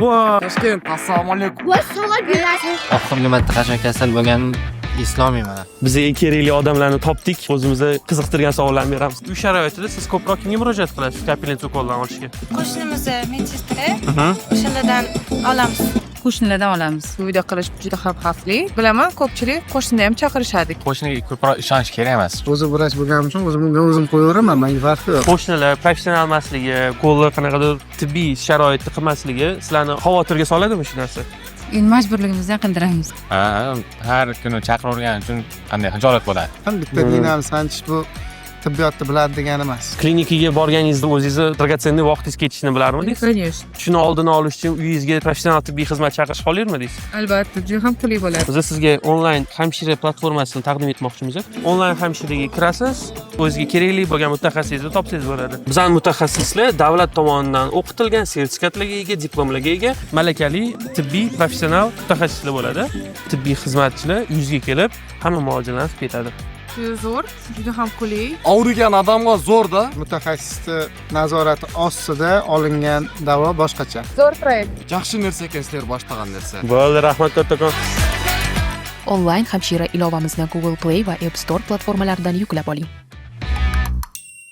Toshkent, assalomu alaykum. Voy savol berasiz. Oxirgi marta qachon kasal bo'lganim eslolmayman mana. Bizga kerakli odamlarni topdik, o'zimizni qiziqtirgan savollarni beramiz. Uy sharoitida siz ko'proq kimga murojaat qilasiz kapellensiya ukoldan olishga? Qo'shnimizni medsestri o'shalardan olamiz. Qo'shnilardan olamiz. Uyda qilish juda ham xavfli. Bilaman, ko'pchilik qo'shnini ham chaqirishadi. Qo'shniga ko'proq ishonish kerak emas. O'zi vrach bo'lganim uchun o'zim qo'yaveraman, menga farqi yo'q. Qo'shnilar professional emasligi, qo'lda qanaqadir tibbiy sharoitni qilmasligi sizlarni xavotirga soladimi shu narsa? Endi majburligimizdan qildiramiz. Har kuni chaqiravergani uchun qanday xijolat bo'ladi? Bitta dinamiz sanchish bu tibbiyotni biladi degani emas. Klinikaga borganingizda o'zingizni dragotsenniy vaqtingiz ketishini bilarmidingiz? Конечно. Shuni oldini olish uchun uyingizga professional tibbiy xizmat chaqirish qolarmidingiz? Albatta, juda ham qulay bo'ladi. Biz sizga onlayn hamshira platformasini taqdim etmoqchimiz. Onlayn hamshiraga kirasiz, o'zingizga kerakli bo'lgan mutaxassisni topsangiz bo'ladi. Bizning mutaxassislar davlat tomonidan o'qitilgan, sertifikatlarga ega, diplomlarga ega, malakali tibbiy professional mutaxassislar bo'ladi. Tibbiy xizmatchilar yuzga kelib, hamma muolajalarni qilib ketadi. Zo'r, juda ham qulay. Og'rigan odamga zo'rda. Mutaxassisni nazorati ostida olingan davo boshqacha. Zo'r proyekt. Yaxshi narsa ekan sizlar boshlagan narsa. Bo'ldi, rahmat kattakon. Onlayn hamshira ilovamizni Google Play va App Store platformalaridan yuklab oling.